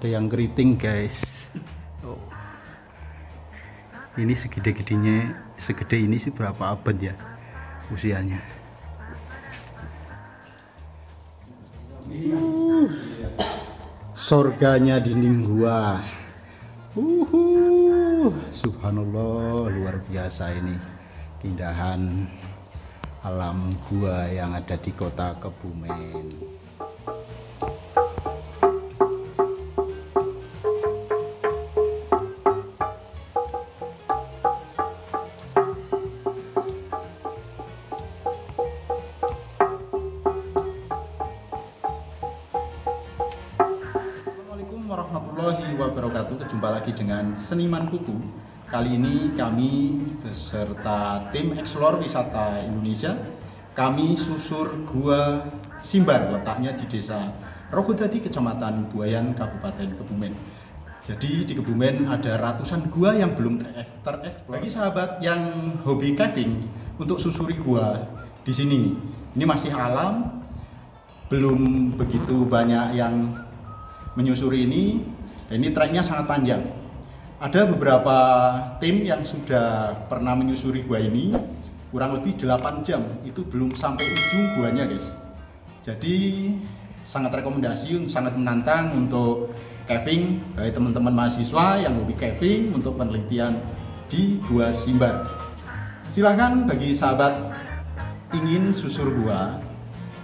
Ada yang keriting guys. Oh. Ini segede-gedenya, segede ini sih berapa abad ya usianya. Surganya dinding gua. Subhanallah, luar biasa ini keindahan alam gua yang ada di kota Kebumen. Warahmatullahi wabarakatuh. Berjumpa lagi dengan Seniman Kuku. Kali ini kami beserta tim Explore Wisata Indonesia, kami susur Gua Simbar, letaknya di Desa Rogodadi, Kecamatan Buayan, Kabupaten Kebumen. Jadi di Kebumen ada ratusan gua yang belum tereksplor. Bagi sahabat yang hobi caving, untuk susuri gua di sini, ini masih alam, belum begitu banyak yang menyusuri ini. Ini treknya sangat panjang. Ada beberapa tim yang sudah pernah menyusuri gua ini kurang lebih 8 jam, itu belum sampai ujung guanya guys. Jadi sangat rekomendasi, sangat menantang untuk caving bagi teman-teman mahasiswa yang hobi caving untuk penelitian di Gua Simbar. Silahkan bagi sahabat ingin susur gua,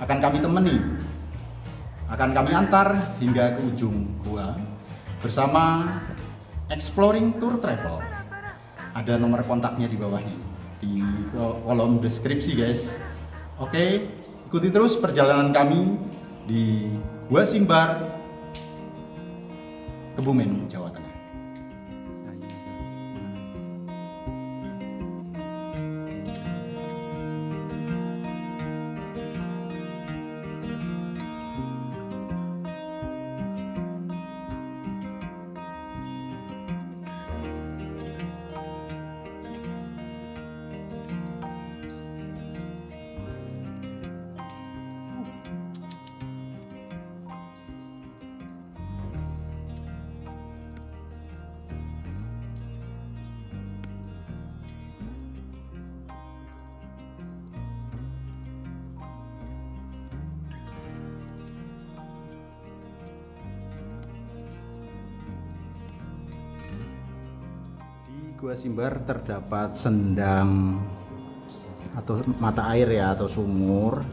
akan kami temani, akan kami antar hingga ke ujung gua bersama Exploring Tour Travel. Ada nomor kontaknya di bawahnya di kolom deskripsi guys. Oke, ikuti terus perjalanan kami di Gua Simbar, Kebumen, Jawa Tengah. Gua Simbar terdapat sendang atau mata air ya, atau sumur.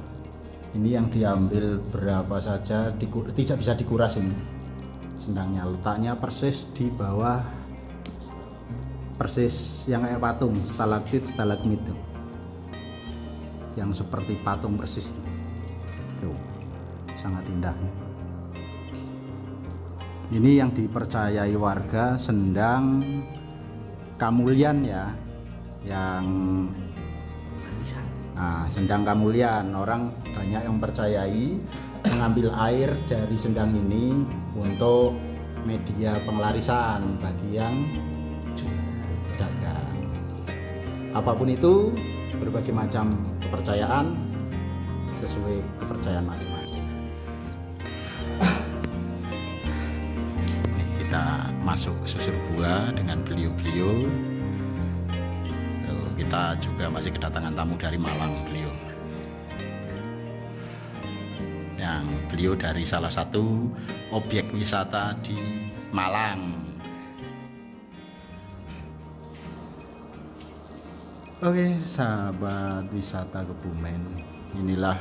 Ini yang diambil berapa saja, tidak bisa dikuras ini sendangnya. Letaknya persis di bawah, persis yang kayak patung, stalaktit, stalagmit tuh, yang seperti patung persis tuh. Sangat indah. Ini yang dipercayai warga sendang Kamulyan ya, yang sendang Kamulyan. Orang banyak yang percayai mengambil air dari sendang ini untuk media pengelarisan bagi yang dagang. Apapun itu, berbagai macam kepercayaan sesuai kepercayaan masing-masing. Kita masuk susur gua dengan beliau-beliau. Kita juga masih kedatangan tamu dari Malang, beliau dari salah satu objek wisata di Malang. Oke sahabat wisata Kebumen, inilah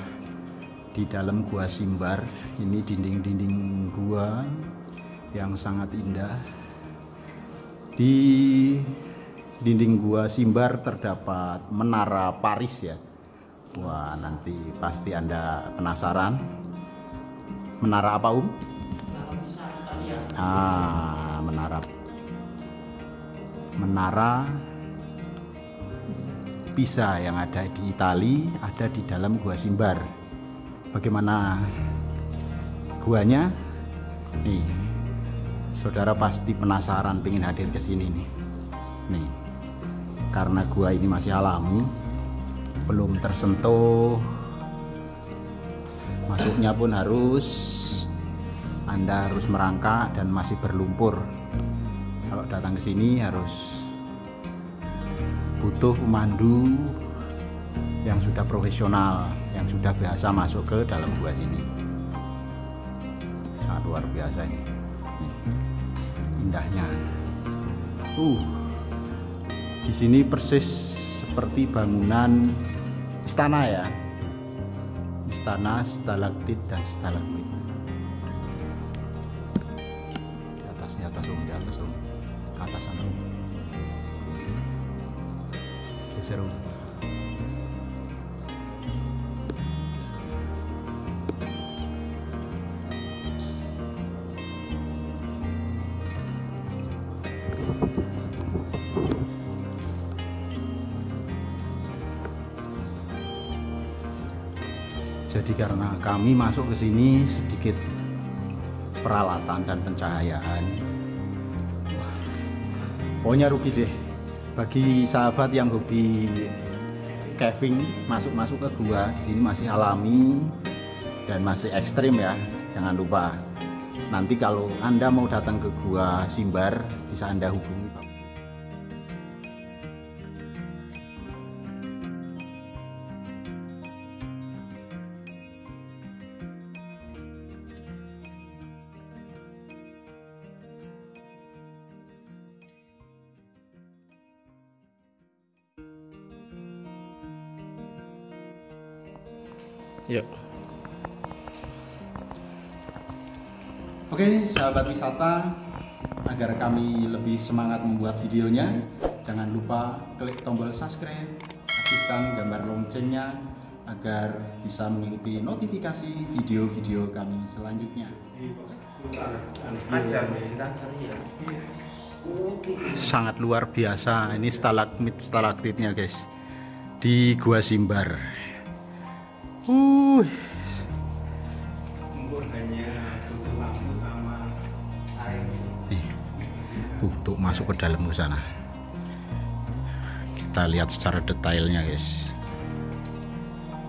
di dalam Gua Simbar. Ini dinding-dinding gua yang sangat indah. Di dinding Gua Simbar terdapat menara Paris ya. Wah, nanti pasti Anda penasaran. Menara apa, Menara Pisa yang ada di Itali, ada di dalam Gua Simbar. Bagaimana guanya? Nih, saudara pasti penasaran, pengen hadir ke sini nih. Karena gua ini masih alami, belum tersentuh, masuknya pun harus Anda harus merangkak dan masih berlumpur. Kalau datang ke sini harus butuh pemandu yang sudah profesional, yang sudah biasa masuk ke dalam gua sini. Sangat luar biasa ini. Indahnya. Di sini persis seperti bangunan istana ya. Istana, stalaktit dan stalagmit. Di atas Om, di atas Om. Ke atas sana Om. Geser Om. Jadi karena kami masuk ke sini sedikit peralatan dan pencahayaan, pokoknya rugi deh. Bagi sahabat yang hobi caving, masuk ke gua di sini masih alami dan masih ekstrim ya. Jangan lupa. Nanti kalau Anda mau datang ke gua Simbar, bisa Anda hubungi. Yuk. Oke, sahabat wisata, agar kami lebih semangat membuat videonya, jangan lupa klik tombol subscribe, aktifkan gambar loncengnya agar bisa mengikuti notifikasi video-video kami selanjutnya. Sangat luar biasa, ini stalagmit stalaktitnya guys, di Gua Simbar. Untuk masuk ke dalam ke sana, kita lihat secara detailnya guys,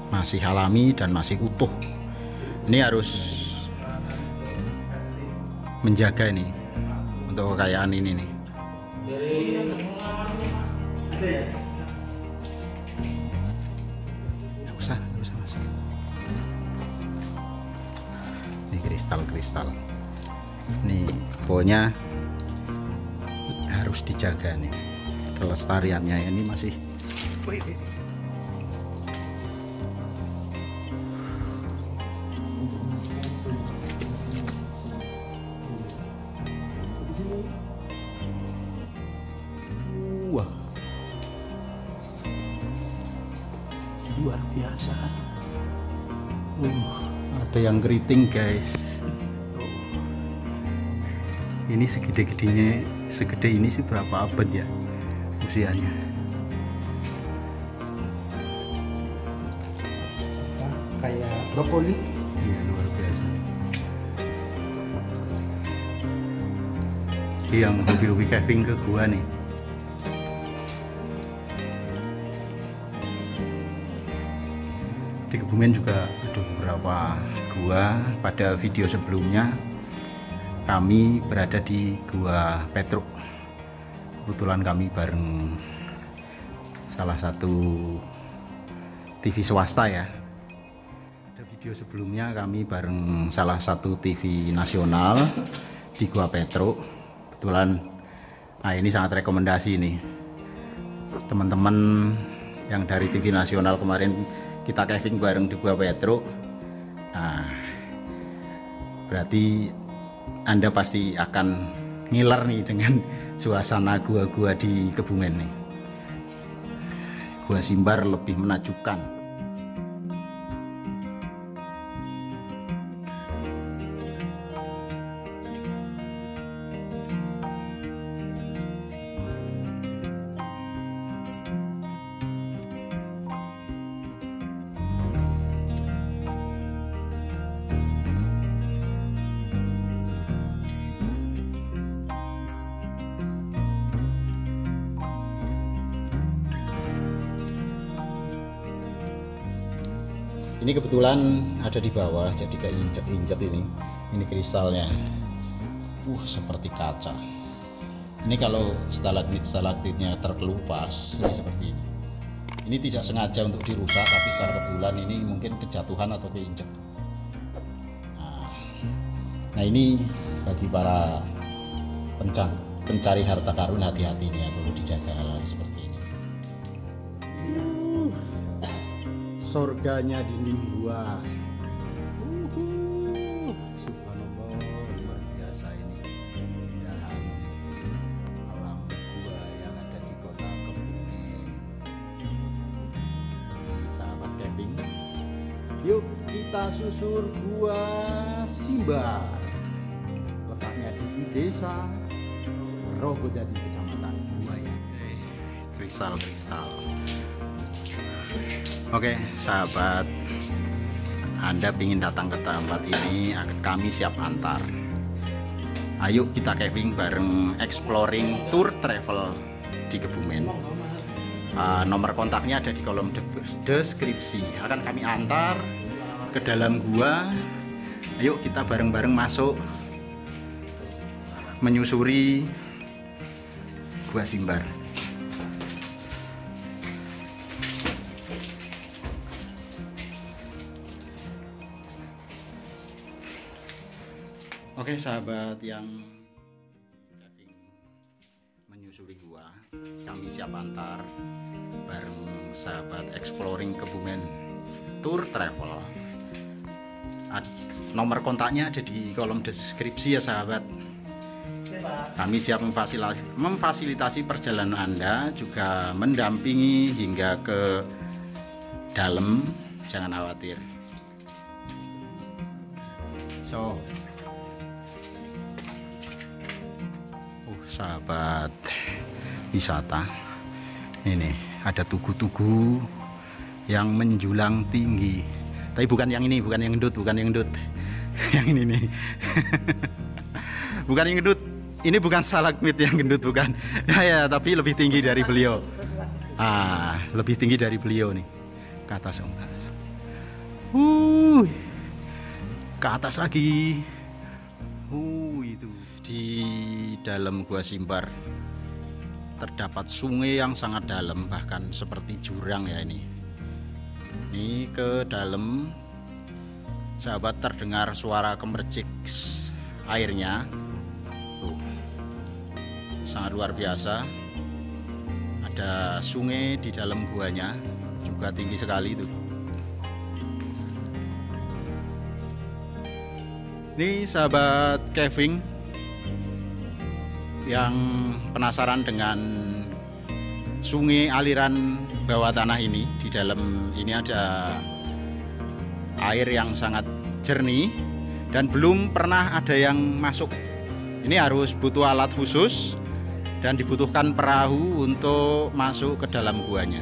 masih alami dan masih utuh. Ini harus menjaga ini untuk kekayaan ini nih. Nggak usah mas. Ini kristal nih, pokoknya harus dijaga nih kelestariannya. Ini masih wah, luar biasa. Ada yang keriting guys. Ini segede ini sih berapa abad ya usianya. Kayak brokoli. Iya, luar biasa. Yang hobi-hobi caving ke gua nih. Di Kebumen juga ada beberapa gua. Pada video sebelumnya kami berada di Gua Petruk. Kebetulan kami bareng salah satu TV swasta ya. Ada video sebelumnya kami bareng salah satu TV nasional di Gua Petruk. Kebetulan, nah ini sangat rekomendasi nih teman-teman yang dari TV nasional kemarin kita caving bareng di Gua Petruk. Nah, berarti Anda pasti akan ngiler nih dengan suasana gua-gua di Kebumen nih. Gua Simbar lebih menakjubkan. Ini kebetulan ada di bawah, jadi keinjak-injak ini. Ini kristalnya. Seperti kaca. Ini kalau stalagmitnya terkelupas, ini seperti ini. Ini tidak sengaja untuk dirusak, tapi secara kebetulan ini mungkin kejatuhan atau keinjak. Nah ini bagi para pencari harta karun, hati-hati ini ya, perlu dijaga hal-hal seperti ini. Surganya dinding gua. Subhanallah, luar biasa ini keindahan alam gua yang ada di kota Kebumen. Sahabat camping, yuk kita susur gua Simbar. Letaknya di desa Rogodadi, Kecamatan Buaya. Kristal. Oke, sahabat, Anda ingin datang ke tempat ini, kami siap antar. Ayo kita camping bareng, exploring tour travel di Kebumen. Nomor kontaknya ada di kolom deskripsi. Akan kami antar ke dalam gua. Ayo kita bareng-bareng masuk menyusuri Gua Simbar. Oke sahabat yang menyusuri gua, kami siap antar bareng sahabat exploring Kebumen tour travel. Nomor kontaknya ada di kolom deskripsi ya sahabat. Kami siap memfasilitasi perjalanan Anda, juga mendampingi hingga ke dalam, jangan khawatir. Sahabat wisata, ini ada tugu-tugu yang menjulang tinggi, tapi bukan yang ini, bukan yang gendut yang ini nih. Bukan yang gendut, ini bukan stalagmit yang gendut, bukan ya, tapi lebih tinggi dari beliau. Lebih tinggi dari beliau nih, ke atas om, ke atas lagi. Itu di dalam Gua Simbar terdapat sungai yang sangat dalam, bahkan seperti jurang ya ini. Ini ke dalam sahabat, terdengar suara gemercik airnya. Tuh, sangat luar biasa. Ada sungai di dalam guanya, juga tinggi sekali itu. Ini sahabat camping yang penasaran dengan sungai aliran bawah tanah ini. Di dalam ini ada air yang sangat jernih dan belum pernah ada yang masuk. Ini harus butuh alat khusus dan dibutuhkan perahu untuk masuk ke dalam guanya.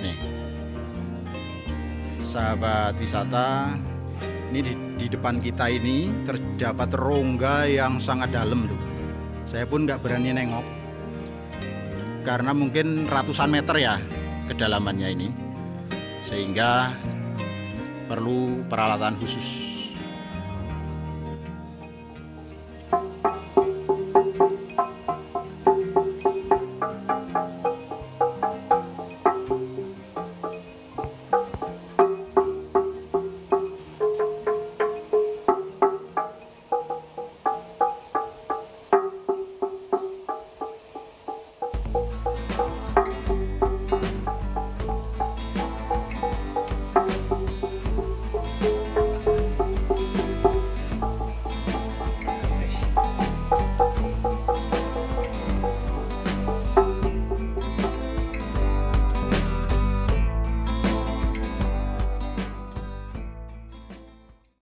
Nih sahabat wisata, ini di depan kita ini terdapat rongga yang sangat dalam tuh. Saya pun nggak berani nengok karena mungkin ratusan meter ya kedalamannya ini, sehingga perlu peralatan khusus.